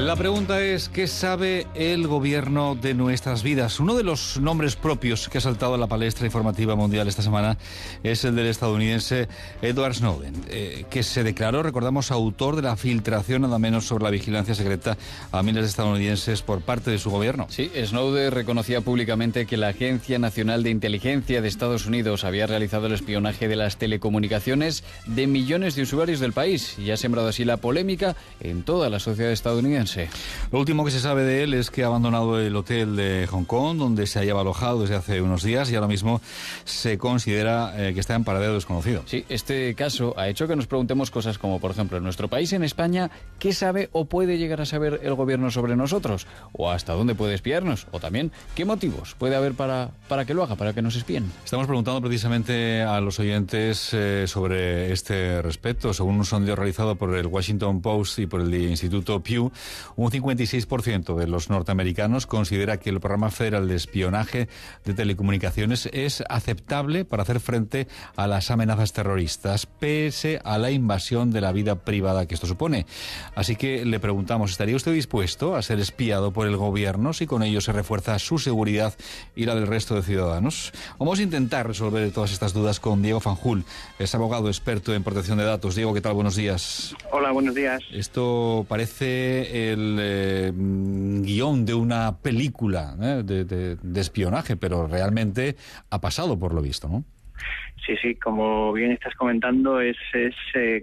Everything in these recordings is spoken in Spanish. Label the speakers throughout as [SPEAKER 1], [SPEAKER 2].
[SPEAKER 1] La pregunta es, ¿qué sabe el gobierno de nuestras vidas? Uno de los nombres propios que ha saltado a la palestra informativa mundial esta semana es el del estadounidense Edward Snowden, que se declaró, recordamos, autor de la filtración nada menos sobre la vigilancia secreta a miles de estadounidenses por parte de su gobierno.
[SPEAKER 2] Sí, Snowden reconocía públicamente que la Agencia Nacional de Inteligencia de Estados Unidos había realizado el espionaje de las telecomunicaciones de millones de usuarios del país y ha sembrado así la polémica en toda la sociedad estadounidense.
[SPEAKER 1] Lo último que se sabe de él es que ha abandonado el hotel de Hong Kong, donde se hallaba alojado desde hace unos días, y ahora mismo se considera que está en paradero desconocido.
[SPEAKER 2] Sí, este caso ha hecho que nos preguntemos cosas como, por ejemplo, en nuestro país, en España, ¿qué sabe o puede llegar a saber el gobierno sobre nosotros? ¿O hasta dónde puede espiarnos? O también, ¿qué motivos puede haber para que lo haga, para que nos espíen?
[SPEAKER 1] Estamos preguntando precisamente a los oyentes sobre este respecto. Según un sondeo realizado por el Washington Post y por el Instituto Pew, un 56% de los norteamericanos considera que el programa federal de espionaje de telecomunicaciones es aceptable para hacer frente a las amenazas terroristas, pese a la invasión de la vida privada que esto supone. Así que le preguntamos, ¿estaría usted dispuesto a ser espiado por el gobierno si con ello se refuerza su seguridad y la del resto de ciudadanos? Vamos a intentar resolver todas estas dudas con Diego Fanjul, es abogado experto en protección de datos. Diego, ¿qué tal? Buenos días.
[SPEAKER 3] Hola, buenos días.
[SPEAKER 1] Esto parece el guión de una película de espionaje, pero realmente ha pasado por lo visto, ¿no?
[SPEAKER 3] Sí, como bien estás comentando, es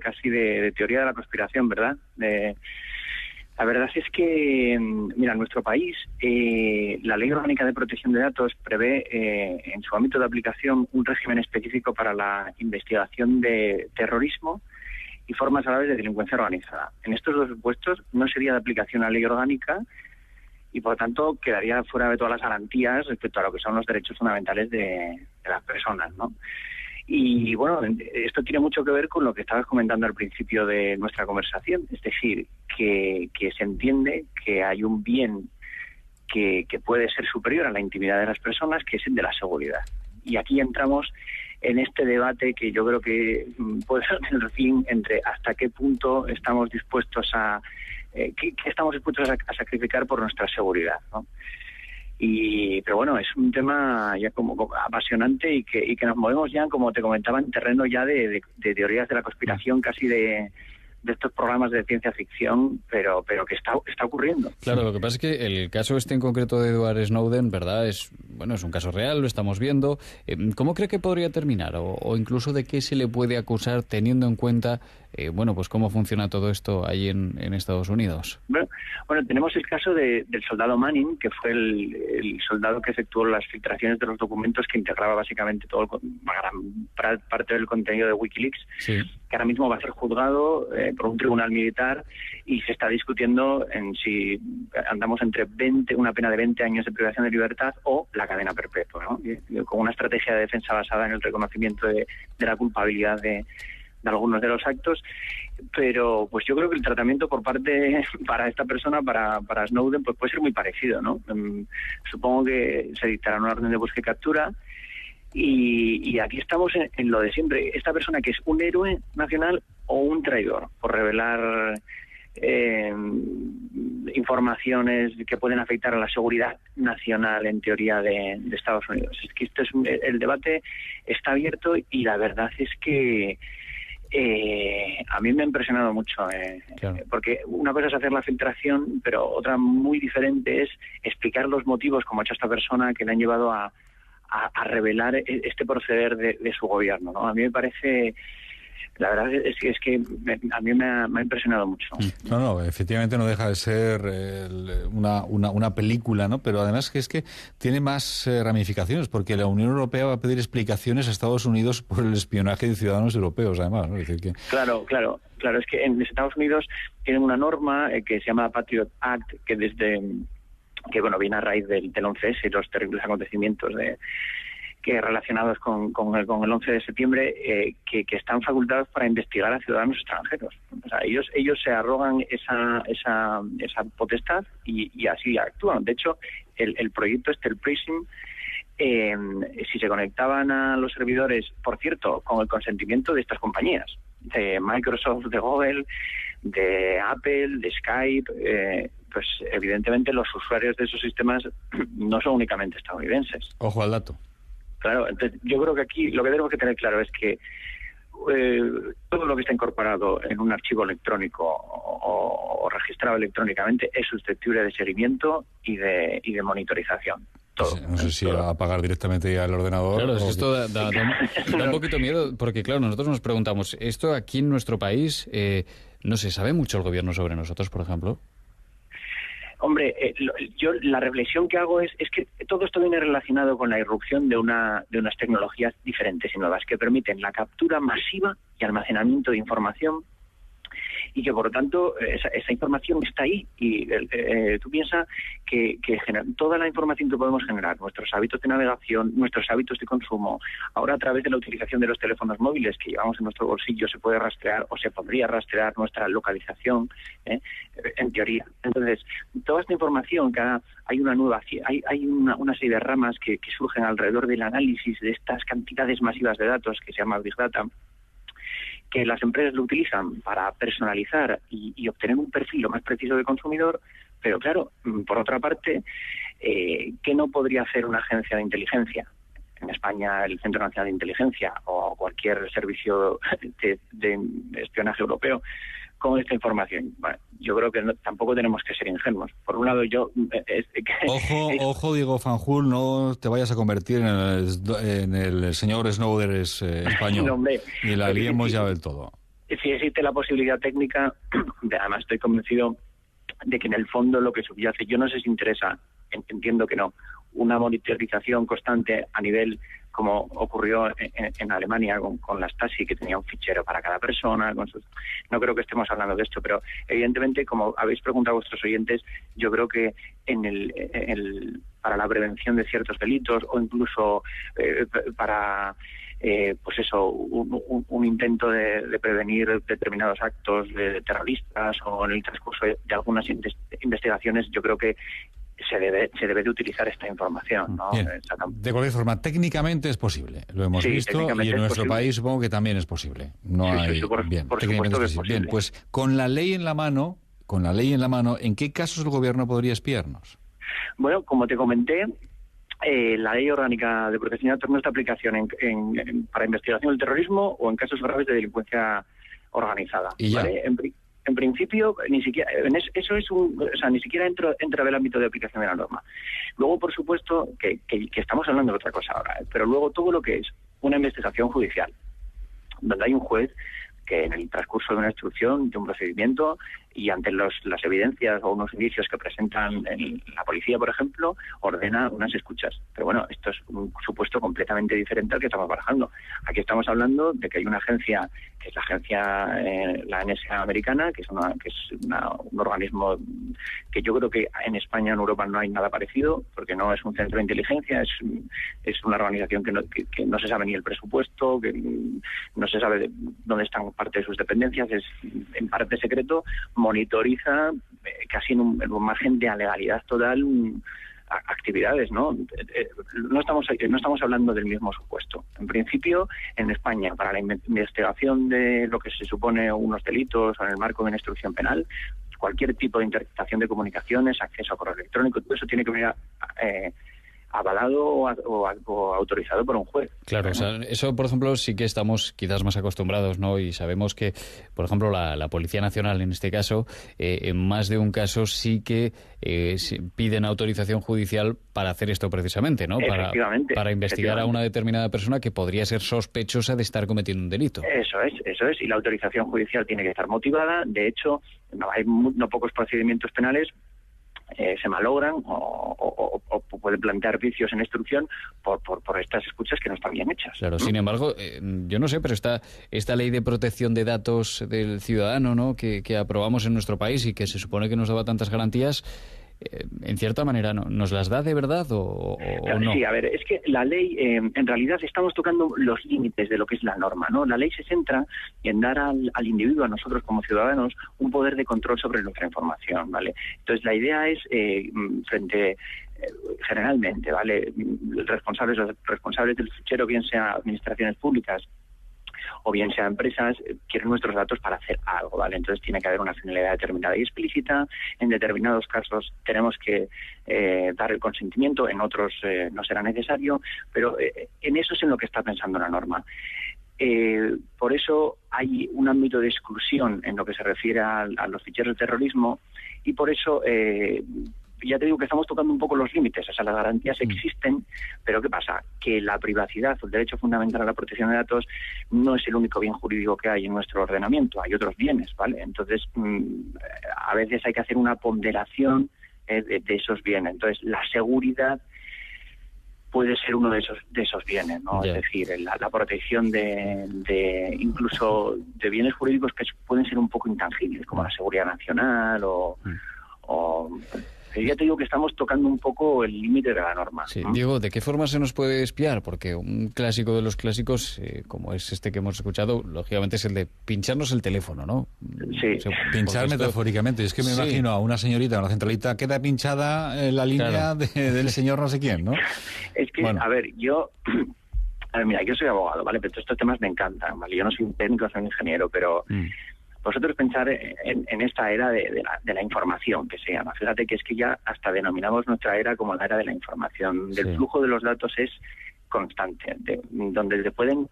[SPEAKER 3] casi de teoría de la conspiración, ¿verdad? La verdad es que, mira, en nuestro país la Ley Orgánica de Protección de Datos prevé en su ámbito de aplicación un régimen específico para la investigación de terrorismo y formas graves de delincuencia organizada. En estos dos supuestos no sería de aplicación la ley orgánica y, por tanto, quedaría fuera de todas las garantías respecto a lo que son los derechos fundamentales de las personas, ¿no? Y, bueno, esto tiene mucho que ver con lo que estabas comentando al principio de nuestra conversación, es decir, que se entiende que hay un bien que puede ser superior a la intimidad de las personas, que es el de la seguridad. Y aquí entramos en este debate que yo creo que puede ser el fin entre hasta qué punto estamos dispuestos qué estamos dispuestos a sacrificar por nuestra seguridad, ¿no? Pero bueno, es un tema ya como apasionante y que nos movemos ya, como te comentaba, en terreno ya de teorías de la conspiración, casi de estos programas de ciencia ficción, pero que está ocurriendo.
[SPEAKER 2] Claro, lo que pasa es que el caso en concreto de Edward Snowden, ¿verdad? Es un caso real, lo estamos viendo. ¿Cómo cree que podría terminar? O incluso de qué se le puede acusar teniendo en cuenta, pues cómo funciona todo esto ahí en Estados Unidos?
[SPEAKER 3] Bueno, tenemos el caso del soldado Manning, que fue el soldado que efectuó las filtraciones de los documentos que integraba básicamente gran parte del contenido de Wikileaks, sí, que ahora mismo va a ser juzgado por un tribunal militar y se está discutiendo en si andamos entre una pena de 20 años de privación de libertad o la cadena perpetua, ¿no? Con una estrategia de defensa basada en el reconocimiento de la culpabilidad de algunos de los actos, pero pues yo creo que el tratamiento para esta persona, para Snowden, pues puede ser muy parecido, ¿no? Supongo que se dictará una orden de búsqueda y captura. Y aquí estamos en lo de siempre. Esta persona que es un héroe nacional o un traidor por revelar informaciones que pueden afectar a la seguridad nacional, en teoría, de Estados Unidos. Es que el debate está abierto y la verdad es que a mí me ha impresionado mucho, claro, porque una cosa es hacer la filtración, pero otra muy diferente es explicar los motivos, como ha hecho esta persona, que le han llevado a revelar este proceder de su gobierno, ¿no? A mí me parece, la verdad es que a mí me ha impresionado mucho.
[SPEAKER 1] No, efectivamente no deja de ser una película, ¿no? Pero además es que tiene más ramificaciones, porque la Unión Europea va a pedir explicaciones a Estados Unidos por el espionaje de ciudadanos europeos, además, ¿no? Es decir que... Claro,
[SPEAKER 3] es que en Estados Unidos tienen una norma que se llama Patriot Act, que viene a raíz del 11S y los terribles acontecimientos relacionados con el 11 de septiembre, que están facultados para investigar a ciudadanos extranjeros. O sea, ellos se arrogan esa potestad y así actúan. De hecho, el proyecto el PRISM, si se conectaban a los servidores, por cierto, con el consentimiento de estas compañías, de Microsoft, de Google, de Apple, de Skype, pues evidentemente los usuarios de esos sistemas no son únicamente estadounidenses.
[SPEAKER 1] Ojo al dato.
[SPEAKER 3] Claro, entonces yo creo que aquí lo que tenemos que tener claro es que todo lo que está incorporado en un archivo electrónico o registrado electrónicamente es susceptible de seguimiento y de monitorización. Todo.
[SPEAKER 1] No sé si apagar directamente al ordenador.
[SPEAKER 2] Claro, esto da un poquito miedo, porque claro, nosotros nos preguntamos, ¿esto aquí en nuestro país, no se sabe mucho el gobierno sobre nosotros, por ejemplo?
[SPEAKER 3] Hombre, yo la reflexión que hago es que todo esto viene relacionado con la irrupción de unas tecnologías diferentes y nuevas que permiten la captura masiva y almacenamiento de información, y que por lo tanto esa información está ahí, y tú piensas que toda la información que podemos generar, nuestros hábitos de navegación, nuestros hábitos de consumo, ahora a través de la utilización de los teléfonos móviles que llevamos en nuestro bolsillo se puede rastrear o se podría rastrear nuestra localización, en teoría. Entonces, toda esta información, hay una serie de ramas que surgen alrededor del análisis de estas cantidades masivas de datos que se llama Big Data, que las empresas lo utilizan para personalizar y obtener un perfil lo más preciso de consumidor, pero claro, por otra parte, ¿qué no podría hacer una agencia de inteligencia? En España, el Centro Nacional de Inteligencia o cualquier servicio de espionaje europeo, con esta información. Bueno, yo creo que tampoco tenemos que ser ingenuos. Por un lado,
[SPEAKER 1] Ojo, Diego Fanjul, no te vayas a convertir en el señor Snowden español.
[SPEAKER 3] No, hombre,
[SPEAKER 1] y la liemos ya del todo.
[SPEAKER 3] Si existe la posibilidad técnica, además estoy convencido de que en el fondo lo que subyace, yo no sé si interesa, entiendo que no, una monitorización constante a nivel, como ocurrió en Alemania con la Stasi, que tenía un fichero para cada persona. No creo que estemos hablando de esto, pero evidentemente, como habéis preguntado a vuestros oyentes, yo creo que para la prevención de ciertos delitos o incluso para un intento de prevenir determinados actos de terroristas, o en el transcurso de algunas investigaciones, yo creo que se debe de utilizar esta información, ¿no?
[SPEAKER 1] Bien. De cualquier forma, técnicamente es posible, lo hemos visto, y en nuestro país supongo que también es posible.
[SPEAKER 3] Por supuesto que es posible.
[SPEAKER 1] Bien, pues con la ley en la mano, ¿en qué casos el gobierno podría espiarnos?
[SPEAKER 3] Bueno, como te comenté, la Ley Orgánica de Protección de Datos no está aplicación para investigación del terrorismo o en casos graves de delincuencia organizada.
[SPEAKER 1] ¿Y ya?
[SPEAKER 3] ¿Vale? En principio, ni siquiera ni siquiera entra en el ámbito de aplicación de la norma. Luego, por supuesto, que estamos hablando de otra cosa ahora, pero luego todo lo que es una investigación judicial, donde hay un juez que en el transcurso de una instrucción, de un procedimiento, y ante las evidencias o unos indicios que presentan la policía, por ejemplo, ordena unas escuchas. Pero bueno, esto es un supuesto completamente diferente al que estamos barajando. Aquí estamos hablando de que hay una agencia, que es la agencia, la NSA americana, que es un organismo que yo creo que en España, en Europa, no hay nada parecido, porque no es un centro de inteligencia, es una organización que no se sabe ni el presupuesto, que no se sabe dónde están parte de sus dependencias, es en parte secreto, monitoriza casi en un margen de legalidad total actividades, ¿no? No estamos hablando del mismo supuesto. En principio, en España, para la investigación de lo que se supone unos delitos o en el marco de una instrucción penal, cualquier tipo de interpretación de comunicaciones, acceso a correo electrónico, todo eso tiene que venir avalado o autorizado por un juez.
[SPEAKER 2] Claro, o sea, eso, por ejemplo, sí que estamos quizás más acostumbrados, ¿no? Y sabemos que, por ejemplo, la Policía Nacional, en este caso, en más de un caso sí que piden autorización judicial para hacer esto precisamente, ¿no? Para investigar a una determinada persona que podría ser sospechosa de estar cometiendo un delito.
[SPEAKER 3] Eso es. Y la autorización judicial tiene que estar motivada. De hecho, hay no pocos procedimientos penales se malogran o pueden plantear vicios en instrucción por estas escuchas que no están bien hechas.
[SPEAKER 2] Claro, sin embargo, yo no sé, pero esta ley de protección de datos del ciudadano, ¿no?, que aprobamos en nuestro país y que se supone que nos daba tantas garantías, en cierta manera, ¿nos las da de verdad o no?
[SPEAKER 3] Sí, a ver, es que la ley, en realidad estamos tocando los límites de lo que es la norma, ¿no? La ley se centra en dar al individuo, a nosotros como ciudadanos, un poder de control sobre nuestra información, ¿vale? Entonces, la idea es, generalmente, ¿vale?, los responsables del fichero, bien sea administraciones públicas o bien sea empresas, quieren nuestros datos para hacer algo, ¿vale? Entonces tiene que haber una finalidad determinada y explícita. En determinados casos tenemos que dar el consentimiento, en otros no será necesario, pero en eso es en lo que está pensando la norma. Por eso hay un ámbito de exclusión en lo que se refiere a los ficheros de terrorismo, y por eso ya te digo que estamos tocando un poco los límites. O sea, las garantías existen, pero ¿qué pasa? Que la privacidad, el derecho fundamental a la protección de datos, no es el único bien jurídico que hay en nuestro ordenamiento. Hay otros bienes, ¿vale? Entonces, a veces hay que hacer una ponderación de esos bienes. Entonces, la seguridad puede ser uno de esos bienes, ¿no? Yeah. Es decir, la protección de incluso de bienes jurídicos que pueden ser un poco intangibles, como la seguridad nacional o ya te digo que estamos tocando un poco el límite de la norma.
[SPEAKER 2] Sí. Diego, ¿de qué forma se nos puede espiar? Porque un clásico de los clásicos, como es este que hemos escuchado, lógicamente es el de pincharnos el teléfono, ¿no?
[SPEAKER 3] Sí.
[SPEAKER 1] Pinchar metafóricamente. Es que me imagino a una señorita en la centralita, queda pinchada la línea del señor no sé quién, ¿no?
[SPEAKER 3] Es que, bueno. A ver, mira, yo soy abogado, ¿vale? Pero estos temas me encantan, ¿vale? Yo no soy un técnico, soy un ingeniero, pero... Vosotros pensar en esta era de la información, que se llama. Fíjate que es que ya hasta denominamos nuestra era como la era de la información. Del flujo de los datos es constante, donde te pueden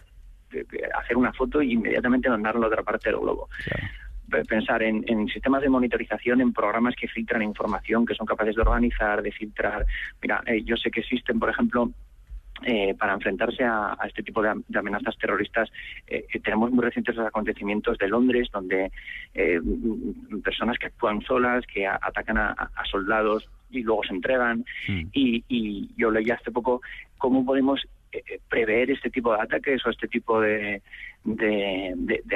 [SPEAKER 3] hacer una foto e inmediatamente mandarlo a otra parte del globo. Claro. Pensar en sistemas de monitorización, en programas que filtran información, que son capaces de organizar, de filtrar. Mira, yo sé que existen, por ejemplo... para enfrentarse a este tipo de amenazas terroristas, tenemos muy recientes los acontecimientos de Londres, donde personas que actúan solas, que atacan a soldados y luego se entregan. Y yo leí hace poco cómo podemos prever este tipo de ataques o este tipo de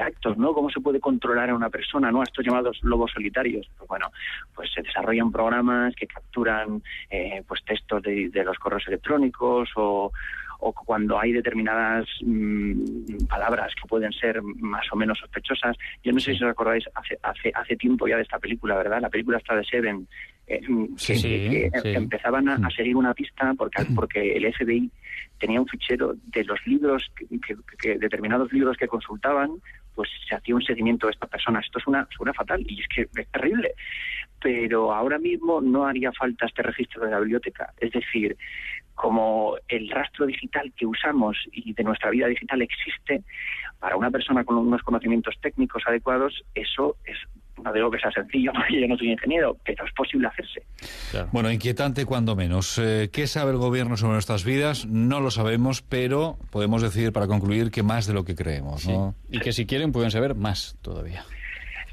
[SPEAKER 3] actos, ¿no? ¿Cómo se puede controlar a una persona, ¿no? A estos llamados lobos solitarios. Pues bueno, pues se desarrollan programas que capturan pues textos de los correos electrónicos o cuando hay determinadas palabras que pueden ser más o menos sospechosas. Yo no sé si os acordáis, hace tiempo ya de esta película, ¿verdad? La película está de Seven, que empezaban a seguir una pista porque el FBI tenía un fichero de los libros, que determinados libros que consultaban, pues se hacía un seguimiento de estas personas. Esto suena fatal y es que es terrible. Pero ahora mismo no haría falta este registro de la biblioteca. Es decir, como el rastro digital que usamos y de nuestra vida digital existe, para una persona con unos conocimientos técnicos adecuados, eso es... No digo que sea sencillo, porque yo no soy ingeniero, pero es posible hacerse.
[SPEAKER 1] Claro. Bueno, inquietante cuando menos. ¿Qué sabe el gobierno sobre nuestras vidas? No lo sabemos, pero podemos decir, para concluir, que más de lo que creemos, ¿no?
[SPEAKER 2] Sí. Y que si quieren pueden saber más todavía.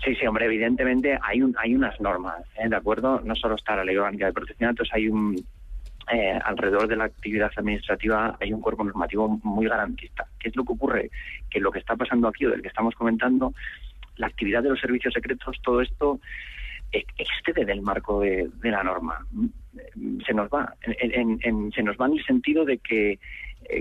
[SPEAKER 3] Sí, hombre, evidentemente hay unas normas, ¿de acuerdo? No solo está la Ley Orgánica de Protección de Datos, hay alrededor de la actividad administrativa hay un cuerpo normativo muy garantista. ¿Qué es lo que ocurre? Que lo que está pasando aquí, o del que estamos comentando, la actividad de los servicios secretos, todo esto excede del marco de la norma. Se nos va en el sentido de que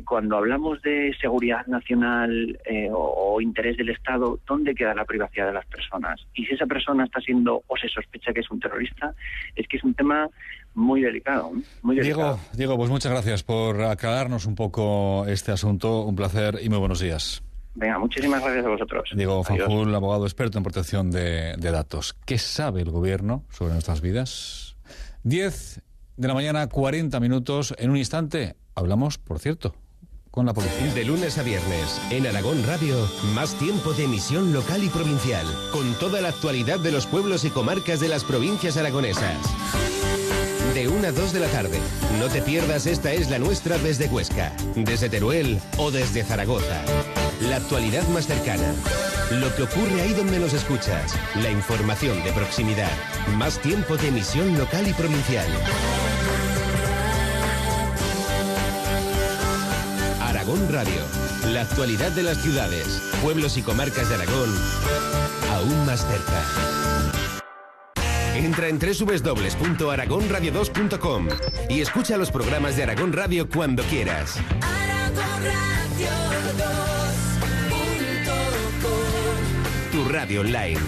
[SPEAKER 3] cuando hablamos de seguridad nacional o interés del Estado, ¿dónde queda la privacidad de las personas? Y si esa persona está siendo o se sospecha que es un terrorista, es que es un tema muy delicado. Muy delicado.
[SPEAKER 1] Diego, pues muchas gracias por aclararnos un poco este asunto. Un placer y muy buenos días.
[SPEAKER 3] Venga, muchísimas gracias a vosotros.
[SPEAKER 1] Diego Fanjul, abogado experto en protección de datos. ¿Qué sabe el gobierno sobre nuestras vidas? 10 de la mañana, 40 minutos. En un instante hablamos, por cierto, con la policía.
[SPEAKER 4] De lunes a viernes, en Aragón Radio, más tiempo de emisión local y provincial, con toda la actualidad de los pueblos y comarcas de las provincias aragonesas. De 1 a 2 de la tarde. No te pierdas Esta es la nuestra desde Huesca, desde Teruel o desde Zaragoza. La actualidad más cercana. Lo que ocurre ahí donde nos escuchas. La información de proximidad. Más tiempo de emisión local y provincial. Aragón Radio. La actualidad de las ciudades, pueblos y comarcas de Aragón, aún más cerca. Entra en www.aragonradio2.com y escucha los programas de Aragón Radio cuando quieras. Tu radio online.